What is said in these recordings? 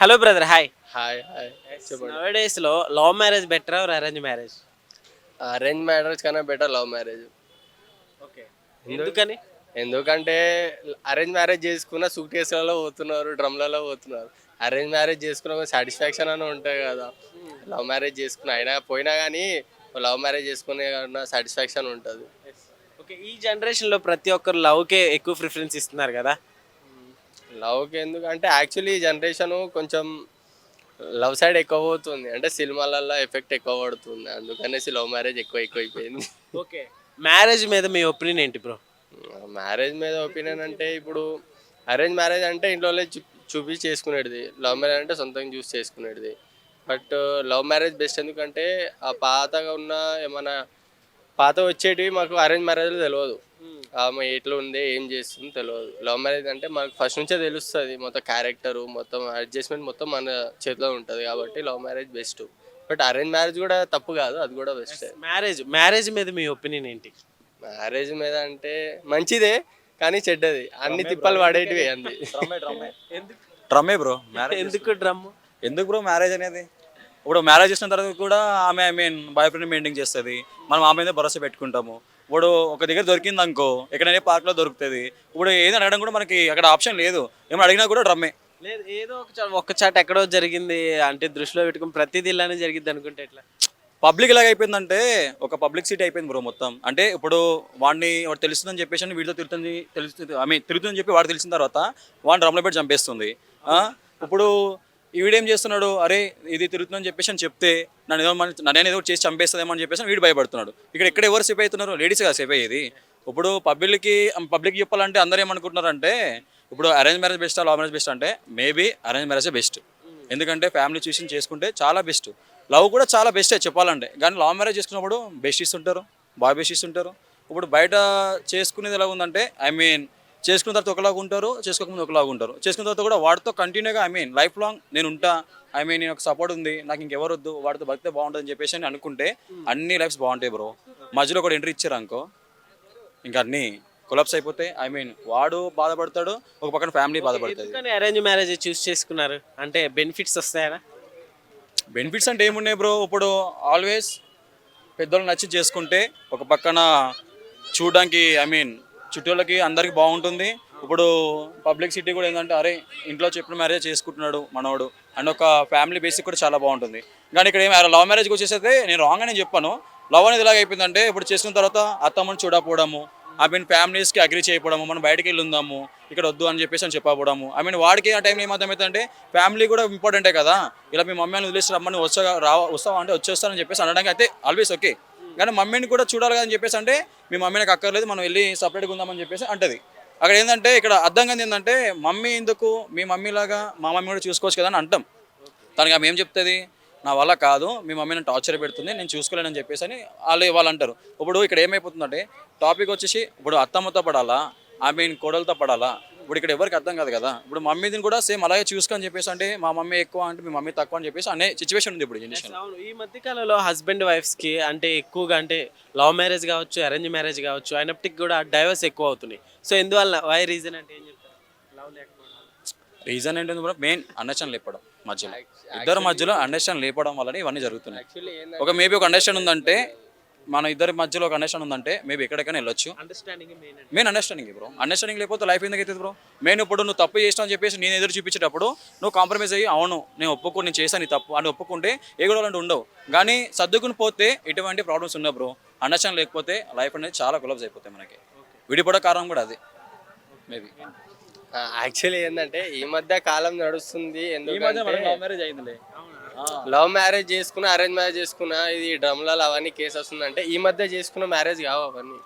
Hello brother hi. Hi hi చెప్పండి. Now days లో love marriage better or arrange marriage? Arrange marriage కన్నా better love marriage. Okay. ఎందుకని? ఎందుకంటే arrange marriage చేసుకున్న suit కేసులలో పోతున్నారు, డ్రమ్లలో పోతున్నారు. అరేంజ్ మ్యారేజ్ చేసుకున్న సాటిస్ఫాక్షన్ అని ఉంటాయి కదా. లవ్ మ్యారేజ్ చేసుకున్న అయినా పోయినా కానీ లవ్ మ్యారేజ్ చేసుకునే కన్నా సాటిస్ఫాక్షన్ ఉంటుంది. ఓకే, ఈ జనరేషన్ లో ప్రతి ఒక్కరు లవ్ కే ఎక్కువ ప్రిఫరెన్స్ ఇస్తున్నారు కదా. లవ్కి ఎందుకంటే యాక్చువల్లీ ఈ జనరేషన్ కొంచెం లవ్ సైడ్ ఎక్కువ పోతుంది, అంటే సినిమాలలో ఎఫెక్ట్ ఎక్కువ పడుతుంది, అందుకనేసి లవ్ మ్యారేజ్ ఎక్కువైపోయింది. ఓకే, మ్యారేజ్ మీద మీ ఒపీనియన్ ఏంటి బ్రో? మ్యారేజ్ మీద ఒపీనియన్ అంటే ఇప్పుడు అరేంజ్ మ్యారేజ్ అంటే ఇంట్లో చూపించి చేసుకునేది, లవ్ మ్యారేజ్ అంటే సొంతంగా చూసి చేసుకునేది. బట్ లవ్ మ్యారేజ్ బెస్ట్, ఎందుకంటే ఆ పాతగా ఉన్న ఏమైనా పాత వచ్చేటివి మాకు అరేంజ్ మ్యారేజ్లో తెలియదు. ఆమె ఎట్లా ఉంది ఏం చేస్తుంది తెలియదు. లవ్ మ్యారేజ్ అంటే మనకు ఫస్ట్ నుంచే తెలుస్తుంది, మొత్తం క్యారెక్టరు మొత్తం అడ్జస్ట్మెంట్ మొత్తం మన చేతిలో ఉంటుంది, కాబట్టి love marriage best. But arrange marriage కూడా తప్పు కాదు, అది కూడా బెస్ట్. మ్యారేజ్ మీద మీ ఒపీనియన్ ఏంటి? మ్యారేజ్ మీద అంటే మంచిదే కానీ చెడ్డది, అన్ని తిప్పలు పడేటివి అంది. డ్రమ్మే బ్రో మ్యారేజ్. ఎందుకు డ్రమ్? ఎందుకు బ్రో మ్యారేజ్ అనేది? ఇప్పుడు మ్యారేజ్ చేసిన తర్వాత కూడా ఆమె బాయ్ ఫ్రెండ్ మెయింటైన్ చేస్తుంది, మనం ఆమె మీద భరోసా పెట్టుకుంటాము. ఇప్పుడు ఒక దగ్గర దొరికింది అనుకో, ఎక్కడైనా పార్క్లో దొరుకుతుంది. ఇప్పుడు ఏది అడగడం కూడా మనకి అక్కడ ఆప్షన్ లేదు, ఏమైనా అడిగినా కూడా డ్రమ్మే. లేదు, ఏదో ఒక చాట ఎక్కడో జరిగింది అంటే దృష్టిలో పెట్టుకుని ప్రతిదీ ఇలానే జరిగింది అనుకుంటే ఎట్లా? పబ్లిక్ ఎలాగ అయిపోయిందంటే ఒక పబ్లిక్ సిటీ అయిపోయింది బ్రో మొత్తం. అంటే ఇప్పుడు వాడు తెలుస్తుందని చెప్పేసి వీడితో తిరుగుతుందని చెప్పి వాడు తెలిసిన తర్వాత వాడిని డ్రమ్లో పెట్టి చంపేస్తుంది. ఇప్పుడు వీడేం చేస్తున్నాడు, అరే ఇది తిరుగుతుందని చెప్పేసి అని చెప్తే నన్ను ఏదో చేసి చంపేస్తుందేమో అని చెప్పేసి వీడు భయపడుతున్నాడు. ఇక్కడ ఎవరు సేఫ్ అవుతున్నారు? లేడీస్ కదా సేఫ్ అయ్యేది. ఇప్పుడు పబ్లిక్ చెప్పాలంటే అందరూ ఏమనుకుంటున్నారంటే ఇప్పుడు arrange marriage best, love marriage best అంటే మేబీ అరేంజ్ మ్యారేజే బెస్ట్. ఎందుకంటే ఫ్యామిలీ చూసి చేసుకుంటే చాలా బెస్ట్. లవ్ కూడా చాలా బెస్టే చెప్పాలంటే, కానీ లవ్ మ్యారేజ్ చేసుకున్నప్పుడు బెస్టీస్ ఉంటారు, బాయ్ బెస్టీస్ ఉంటారు. ఇప్పుడు బయట చేసుకునేది ఎలా ఉందంటే చేసుకున్న తర్వాత ఒకలాగా ఉంటారు, చేసుకోకముందు ఒకలాగా ఉంటారు. చేసుకున్న తర్వాత కూడా వాడితో కంటిన్యూగా లైఫ్ లాంగ్ నేను ఉంటా, నేను ఒక సపోర్ట్ ఉంది, నాకు ఇంకెవరు వద్దు, వాడితో బతికితే బాగుంటుంది అని చెప్పేసి అనుకుంటే అన్ని లైఫ్స్ బాగుంటాయి బ్రో. మధ్యలో కూడా ఎంట్రీ ఇచ్చారు అనుకో, ఇంకా అన్నీ కొలాప్స్ అయిపోతాయి. వాడు బాధపడతాడు, ఒక పక్కన ఫ్యామిలీ బాధపడుతుంది. కానీ అరేంజ్ మ్యారేజ్ చూస్ చేసుకున్నారు అంటే బెనిఫిట్స్ వస్తాయనా? బెనిఫిట్స్ అంటే ఏమున్నాయి బ్రో, ఇప్పుడు ఆల్వేస్ పెద్దోళ్ళు నచ్చి చేసుకుంటే ఒక పక్కన చూడడానికి చుట్టూలకి అందరికి బాగుంటుంది. ఇప్పుడు పబ్లిక్ సిటీ కూడా ఏంటంటే అరే ఇంట్లో చెప్పిన మ్యారేజ్ చేసుకుంటున్నాడు మనోడు అండ్ ఒక ఫ్యామిలీ బేసిక్ కూడా చాలా బాగుంటుంది. కానీ ఇక్కడ లవ్ మ్యారేజ్కి వచ్చేసైతే నేను రాంగ్ అని చెప్పాను. లవ్ అనేది ఎలాగ అయిపోయిందంటే ఇప్పుడు చేసుకున్న తర్వాత అత్తమ్మని చూడకపోవడము, ఫ్యామిలీస్కి అగ్రీ చేయకపోవడము, మనం బయటకు వెళ్ళి ఉందాము ఇక్కడ వద్దు అని చెప్పేసి అని చెప్పకపోవడము. వాడికి ఆ టైంలో ఏమవుతుందంటే ఫ్యామిలీ కూడా ఇంపార్టెంటే కదా, ఇలా మీ మమ్మీ అని వదిలేసి రమ్మని వస్తావా అంటే వచ్చేస్తానని చెప్పేసి అనడానికి అయితే ఆల్వేస్ ఓకే. కానీ మమ్మీని కూడా చూడాలి కదా అని చెప్పేసి అంటే మీ మమ్మీ నాకు అక్కర్లేదు, మనం వెళ్ళి సపరేట్గా ఉందామని చెప్పేసి అంటది. అక్కడ ఏంటంటే ఇక్కడ అర్థం కాదు ఏంటంటే మమ్మీ ఎందుకు, మీ మమ్మీ లాగా మా మమ్మీ కూడా చూసుకోవచ్చు కదా అని అంటాం. తనకి ఆమె ఏం చెప్తుంది, నా వల్ల కాదు, మీ మమ్మీ నన్ను టార్చర్ పెడుతుంది, నేను చూసుకోలేనని చెప్పేసి అని వాళ్ళు అంటారు. ఇప్పుడు ఇక్కడ ఏమైపోతుందంటే టాపిక్ వచ్చేసి ఇప్పుడు అత్తమ్మతో పడాలా, కోడలతో పడాలా, ఇప్పుడు ఇక్కడ ఎవరికి అర్థం కాదు కదా. ఇప్పుడు మమ్మీని కూడా సేమ్ అలాగే చూసుకొని చెప్పేసి అంటే మా మమ్మీ ఎక్కువ అంటే మీ మమ్మీ తక్కువ అని చెప్పేసి అనే సిచ్యువేషన్ ఉంది ఇప్పుడు జనరేషన్. ఈ మధ్య కాలంలో హస్బెండ్ వైఫ్స్ కి అంటే ఎక్కువగా అంటే లవ్ మ్యారేజ్ కావచ్చు, అరేంజ్ మ్యారేజ్ కావచ్చు, అయినప్పటికీ కూడా డైవర్స్ ఎక్కువ అవుతున్నాయి. సో ఎందువల్ల, వై రీజన్ అంటే ఏం చెప్తారు? లవ్ లేకపోవడం రీజన్ ఏంటంటే కూడా మెయిన్ అండర్స్టాండ్ లేపడం, మధ్యలో ఇద్దరు మధ్యలో అండర్స్టాండ్ లేపడం వల్లనే ఇవన్నీ జరుగుతున్నాయి. మేబీ ఒక అండర్స్టాండ్ ఉందంటే మన ఇద్దరి మధ్యలో ఒక అండర్స్టాండ్ ఉందంటే మేబీ ఎక్కడికైనా వెళ్ళొచ్చు. Main understanding bro. అండర్స్టాండింగ్ లేకపోతే లైఫ్ ఎందుకు అవుతుంది బ్రో? మెయిన్ ఇప్పుడు నువ్వు తప్పు చేసినావు అని చెప్పేసి నేను ఎదురు చూపించేటప్పుడు నువ్వు కాంప్రమైజ్ అయ్యి అవును నేను నేను చేశాను ఈ తప్పు అని ఒప్పుకుంటే ఏ కూడా అలాంటి ఉండవు. కానీ సర్దుకుని పోతే ఎటువంటి ప్రాబ్లమ్స్ ఉండవు బ్రో. అండర్స్టాండ్ లేకపోతే లైఫ్ అనేది చాలా కొలాప్స్ అయిపోతాయి మనకి. విడిపోవడం కారణం కూడా అది మేబీ. యాక్చువల్లీ ఏంటంటే ఈ మధ్య కాలం నడుస్తుంది, లవ్ మ్యారేజ్ అయిందిలే. లవ్ మ్యారేజ్ చేసుకున్న అరేంజ్ మ్యారేజ్ చేసుకున్న ఇది డ్రమ్లలో అవన్నీ కేసు వస్తుందంటే ఈ మధ్య చేసుకున్న మ్యారేజ్ కావు అవన్నీ,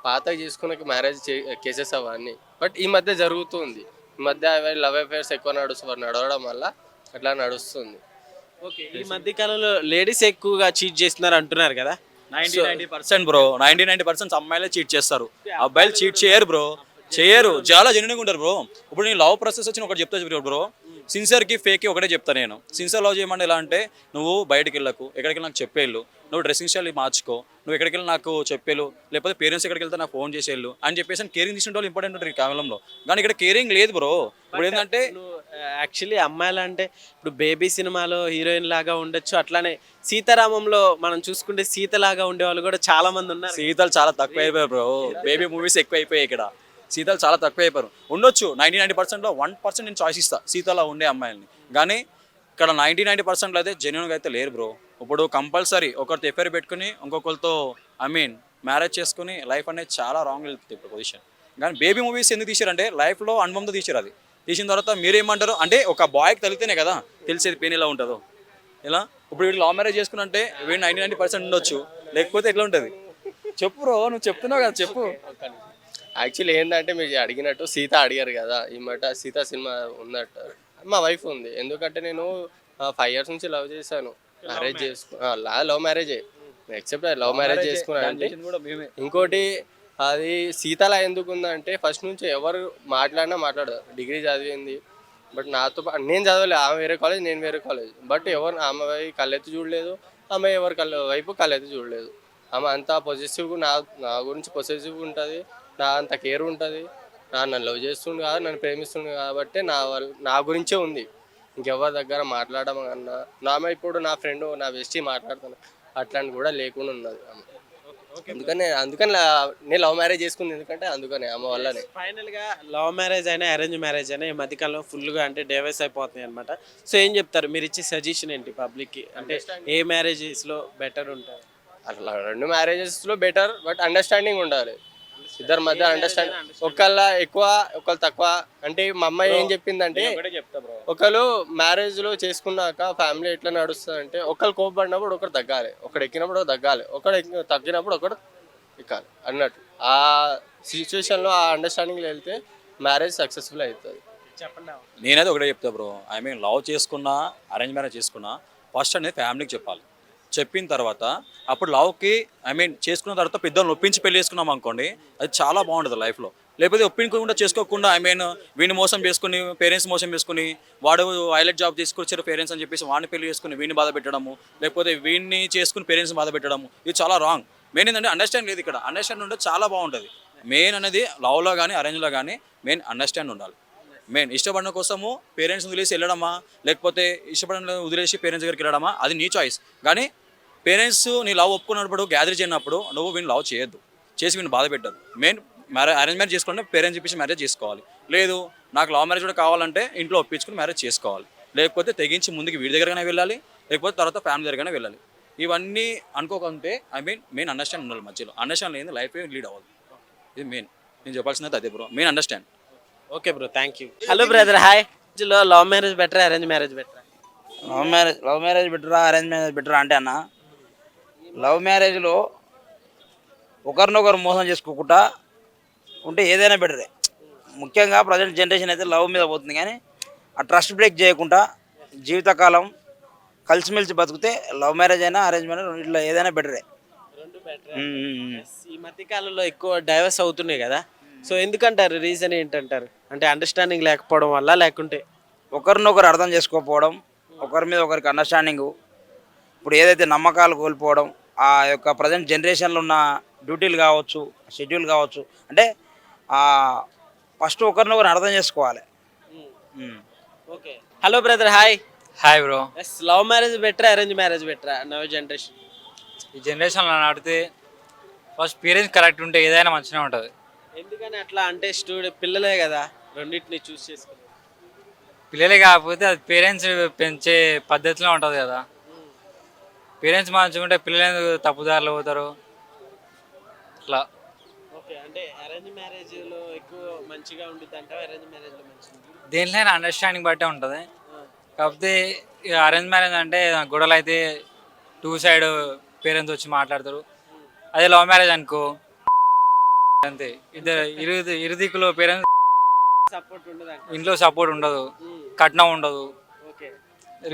పాత చేసుకున్న మ్యారేజ్ కేసెస్ అవన్నీ. బట్ ఈ మధ్య జరుగుతుంది, ఈ మధ్య లవ్ అఫేర్స్ ఎక్కువ నడవడం వల్ల అట్లా నడుస్తుంది. ఓకే, ఈ మధ్య కాలంలో లేడీస్ ఎక్కువగా చీట్ చేస్తున్నారు అంటున్నారు కదా. 90% బ్రో, 90% అమ్మాయిలే చీట్ చేస్తారు, అబ్బాయిలు చీట్ చేయరు బ్రో, చేయరు. చాలా జెన్యూన్గా ఉంటారు బ్రో. ఇప్పుడు నేను లవ్ ప్రాసెస్ వచ్చి ఒకటి చెప్తా బ్రో, సిన్సియర్కి ఫేక్కి ఒకటే చెప్తాను నేను. సిన్సియర్ లవ్ చేయమంటే ఎలా అంటే నువ్వు బయటకు వెళ్ళకు, ఎక్కడికి నాకు చెప్పేళ్ళు, నువ్వు డ్రెస్సింగ్ స్టైల్ మార్చుకో, నువ్వు ఎక్కడికి వెళ్ళి నాకు చెప్పేళ్ళు, లేకపోతే పేరెంట్స్ ఎక్కడికి వెళ్తే నాకు ఫోన్ చేసేళ్ళు అని చెప్పేసి కేరింగ్ తీసుకుంటే వాళ్ళు ఇంపార్టెంట్ ఉంటారు ఈ కాలంలో. కానీ ఇక్కడ కేరింగ్ లేదు బ్రో. ఇప్పుడు ఏంటంటే యాక్చువల్లీ అమ్మాయిలు అంటే ఇప్పుడు బేబీ సినిమాలో హీరోయిన్ లాగా ఉండొచ్చు, అట్లానే సీతారామంలో మనం చూసుకుంటే సీతలాగా ఉండే వాళ్ళు కూడా చాలా మంది ఉన్నారు. సీతలు చాలా తక్కువ అయిపోయారు బ్రో, బేబీ మూవీస్ ఎక్కువ అయిపోయాయి ఇక్కడ. సీతలు చాలా తక్కువ అయిపోయారు. ఉండొచ్చు 99%లో 1% నేను చాయిస్ ఇస్తా సీతలా ఉండే అమ్మాయిల్ని, కానీ ఇక్కడ 99%లో అయితే జెన్యున్గా అయితే లేరు బ్రో. ఇప్పుడు కంపల్సరీ ఒకరితో ఎఫ్ఐఆర్ పెట్టుకుని ఇంకొకరితో మ్యారేజ్ చేసుకుని లైఫ్ అనేది చాలా రాంగ్ వెళ్తుంది ఇప్పుడు పొజిషన్. కానీ బేబీ మూవీస్ ఎందుకు తీసారంటే లైఫ్లో అనుభవంతో తీసారు. అది తీసిన తర్వాత మీరేమంటారు అంటే ఒక బాయ్కి తగిలితేనే కదా తెలిసేది పెయిన్ ఎలా ఉంటుందో. ఇలా ఇప్పుడు వీళ్ళు లవ్ మ్యారేజ్ చేసుకున్నంటే వీడు 99% ఉండొచ్చు, లేకపోతే ఎట్లా ఉంటుంది చెప్పు బ్రో, నువ్వు చెప్తున్నావు కదా చెప్పు. యాక్చువల్లీ ఏంటంటే మీరు అడిగినట్టు సీత అడిగారు కదా, ఈ మాట సీత సినిమా ఉన్నట్టు మా వైఫ్ ఉంది. ఎందుకంటే నేను 5 years నుంచి లవ్ చేశాను, మ్యారేజ్ లవ్ మ్యారేజే, ఎక్సెప్ట్ లవ్ మ్యారేజ్ చేసుకున్నాను అంటే. ఇంకోటి అది సీతలా ఎందుకు ఉందంటే ఫస్ట్ నుంచి ఎవరు మాట్లాడినా మాట్లాడదు. డిగ్రీ చదివింది, బట్ నాతో నేను చదవలేదు, ఆమె వేరే కాలేజ్ నేను వేరే కాలేజ్, బట్ ఎవరు ఆమె వైపు కళ్ళెత్తి చూడలేదు, ఆమె ఎవరి వైపు కళ్ళెత్తి చూడలేదు. ఆమె అంతా పొసెసివ్గా నా గురించి పొసెసివ్గా ఉంటుంది, నా అంత కేర్ ఉంటుంది, నన్ను లవ్ చేస్తుండు కాదు, నన్ను ప్రేమిస్తుండు కాబట్టి నా గురించే ఉంది. ఇంకెవరి దగ్గర మాట్లాడడం కన్నా నామే ఇప్పుడు నా ఫ్రెండ్ నా బెస్టీ మాట్లాడుతాను అట్లాంటి కూడా లేకుండా ఉన్నది ఆమె. అందుకని నేను లవ్ మ్యారేజ్ చేసుకుంది, ఎందుకంటే అందుకనే ఆమె వల్లనే. ఫైనల్గా లవ్ మ్యారేజ్ అయినా అరేంజ్ మ్యారేజ్ అయినా ఈ మధ్యకాలంలో ఫుల్గా అంటే డైవర్స్ అయిపోతున్నాయి అనమాట. సో ఏం చెప్తారు, మీరు ఇచ్చే సజెషన్ ఏంటి పబ్లిక్కి, అంటే ఏ మ్యారేజెస్లో బెటర్ ఉంటారు? అట్లా 2 మ్యారేజెస్లో బెటర్, బట్ అండర్స్టాండింగ్ ఉండాలి ఇద్దరి మధ్య. అండర్స్టాండింగ్ ఒకళ్ళ ఎక్కువ ఒకళ్ళు తక్కువ. అంటే మా అమ్మాయి ఏం చెప్పిందంటే ఒకళ్ళు మ్యారేజ్లో చేసుకున్నాక ఫ్యామిలీ ఎట్లా నడుస్తుంది అంటే ఒకళ్ళు కోపడినప్పుడు ఒకరు తగ్గాలి, ఒకడు ఎక్కినప్పుడు ఒకరు తగ్గాలి, ఒకడు తగ్గినప్పుడు ఒకడు ఎక్కాలి అన్నట్టు. ఆ సిచ్యువేషన్లో ఆ అండర్స్టాండింగ్లో వెళ్తే మ్యారేజ్ సక్సెస్ఫుల్ అవుతుంది. చెప్పండి. నేనైతే ఒకటే చెప్తా బ్రో, లవ్ చేసుకున్నా అరేంజ్ మ్యారేజ్ చేసుకున్నా ఫస్ట్ అనేది ఫ్యామిలీకి చెప్పాలి. చెప్పిన తర్వాత అప్పుడు లవ్కి చేసుకున్న తర్వాత పెద్దలను ఒప్పించి పెళ్లి చేసుకున్నాం అనుకోండి, అది చాలా బాగుంటుంది లైఫ్లో. లేకపోతే ఒప్పించకుండా చేసుకోకుండా వీడిని మోసం చేసుకుని పేరెంట్స్ మోసం చేసుకుని వాడు హైలైట్ జాబ్ తీసుకొచ్చారు పేరెంట్స్ అని చెప్పేసి వాడిని పెళ్లి చేసుకుని వీడిని బాధ పెట్టడము, లేకపోతే వీడిని చేసుకుని పేరెంట్స్ బాధ పెట్టడము, ఇది చాలా రాంగ్. మెయిన్ ఏంటంటే అండర్స్టాండ్ లేదు ఇక్కడ. అండర్స్టాండ్ ఉంటే చాలా బాగుంటుంది. మెయిన్ అనేది లవ్లో కానీ అరేంజ్లో కానీ మెయిన్ అండర్స్టాండ్ ఉండాలి. ఇష్టపడిన కోసము పేరెంట్స్ వదిలేసి వెళ్ళడమా, లేకపోతే ఇష్టపడిన వదిలేసి పేరెంట్స్ దగ్గరికి వెళ్ళడమా, అది నీ చాయిస్. కానీ పేరెంట్స్ నీ లవ్ ఒప్పుకున్నప్పుడు గ్యాదర్ చేయనప్పుడు నువ్వు వీడిని లవ్ చేయొద్దు, చేసి వీడిని బాధ పెట్టద్దు. అరేంజ్ మ్యారేజ్ చేసుకుంటే పేరెంట్స్ చెప్పేసి మ్యారేజ్ చేసుకోవాలి. లేదు నాకు లవ్ మ్యారేజ్ కూడా కావాలంటే ఇంట్లో ఒప్పించుకుని మ్యారేజ్ చేసుకోవాలి. లేకపోతే తెగించి ముందుకి వీడి దగ్గరగానే వెళ్ళాలి, లేకపోతే తర్వాత ఫ్యామిలీ దగ్గరగానే వెళ్ళాలి. ఇవన్నీ అనుకోకుంటే మెయిన్ అండర్స్టాండ్ ఉండాలి మధ్యలో. అండర్స్టాండ్ లేని లైఫ్ లీడ్ అవ్వదు. ఇది మెయిన్ నేను చెప్పాల్సింది అదే bro, main understand. Okay bro, thank you. Hello brother, hi. Love marriage బెటరా అరేంజ్ మ్యారేజ్ బెటరా? లవ్ మ్యారేజ్ బెటరా అరేంజ్ మ్యారేజ్ బెటరా అంటే అన్న, లవ్ మ్యారేజ్లో ఒకరినొకరు మోసం చేసుకోకుండా ఉంటే ఏదైనా బెటరే. ముఖ్యంగా ప్రజెంట్ జనరేషన్ అయితే లవ్ మీద పోతుంది, కానీ ఆ ట్రస్ట్ బ్రేక్ చేయకుండా జీవితకాలం కలిసిమెలిసి బతికితే లవ్ మ్యారేజ్ అయినా అరేంజ్ మ్యారేజ్ ఇట్లా ఏదైనా బెటరే. ఈ మధ్యకాలంలో ఎక్కువ డైవర్స్ అవుతున్నాయి కదా, సో ఎందుకంటారు? రీజన్ ఏంటంటారు? అంటే అండర్స్టాండింగ్ లేకపోవడం వల్ల, లేకుంటే ఒకరినొకరు అర్థం చేసుకోకపోవడం, ఒకరి మీద ఒకరికి అండర్స్టాండింగు, ఇప్పుడు ఏదైతే నమ్మకాలు కోల్పోవడం, ఆ యొక్క ప్రజెంట్ జనరేషన్లో ఉన్న డ్యూటీలు కావచ్చు, షెడ్యూల్ కావచ్చు, అంటే ఫస్ట్ ఒకరినొకరు అర్థం చేసుకోవాలి. Okay. Hello brother, hi. Hi bro. Love marriage బెటరా అరేంజ్ మ్యారేజ్ బెటరా నవ్ జనరేషన్? ఈ జనరేషన్లో ఆడితే ఫస్ట్ పేరెంట్స్ కరెక్ట్ ఉంటే ఏదైనా మంచిగా ఉంటుంది. ఎందుకని అట్లా అంటే పిల్లలే కదా రెండింటిని చూస్ చేసుకుని. పిల్లలే కాకపోతే అది పేరెంట్స్ పెంచే పద్ధతిలో ఉంటుంది కదా. పేరెంట్స్ మంచిగా ఉంటే పిల్లలు తప్పుదారులు పోతారు అట్లా. ఓకే, అంటే అరేంజ్ మ్యారేజ్లో ఎక్కువ మంచిగా ఉంటుంది అంటే అరేంజ్ మ్యారేజ్లో మంచిగా దేంట్లో అండర్స్టాండింగ్ బట్టే ఉంటుంది. కాకపోతే అరేంజ్ మ్యారేజ్ అంటే గొడవలు అయితే 2 side పేరెంట్స్ వచ్చి మాట్లాడతారు. అదే లవ్ మ్యారేజ్ అనుకో అంతే, ఇరు దిక్కులో పేరెంట్స్ సపోర్ట్ ఉండదు, ఇంట్లో సపోర్ట్ ఉండదు, కట్నం ఉండదు, ఓకే,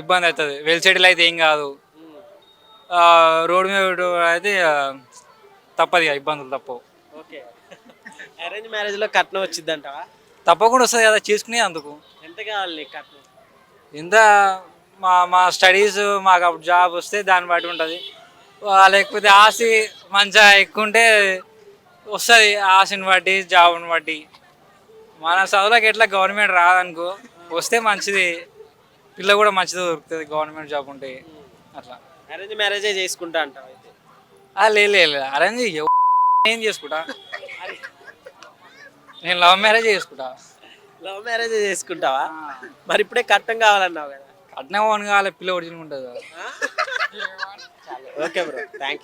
ఇబ్బంది అవుతుంది. వెల్ సెటిల్ అయితే ఏం కాదు, రోడ్డు మీద అయితే తప్పదు, ఇబ్బందులు తప్పవు. ఓకే. అరేంజ్ మ్యారేజ్లో కట్నం వచ్చిందంటావా? తప్పకుండా వస్తుంది కదా, చేసుకునే అందుకు. ఎంత కావాలి నీకు కట్నం? ఇంత మా స్టడీస్ మాకు అప్పుడు జాబ్ వస్తే దాన్ని బట్టి ఉంటుంది. లేకపోతే ఆస్తి మంచిగా ఎక్కువ ఉంటే వస్తుంది, ఆశని బట్టి జాబ్ని బట్టి. మన చదువులకు ఎట్లా గవర్నమెంట్ రాదనుకో, వస్తే మంచిది, పిల్ల కూడా మంచిది దొరుకుతుంది గవర్నమెంట్ జాబ్ ఉంటే అట్లా. అరేంజ్ మ్యారేజే చేసుకుంటా అంటావు అయితే. లేదు అరేంజ్ ఏం చేసుకుంటా, నేను లవ్ మ్యారేజ్ చేసుకుంటా. లవ్ మ్యారేజే చేసుకుంటావా? మరి ఇప్పుడే కట్నం కావాలన్నావు కదా. అట్నే ఓన్ కావాలి, పిల్ల ఒరిజినల్ ఉంటుంది కదా. Okay bro, thank you.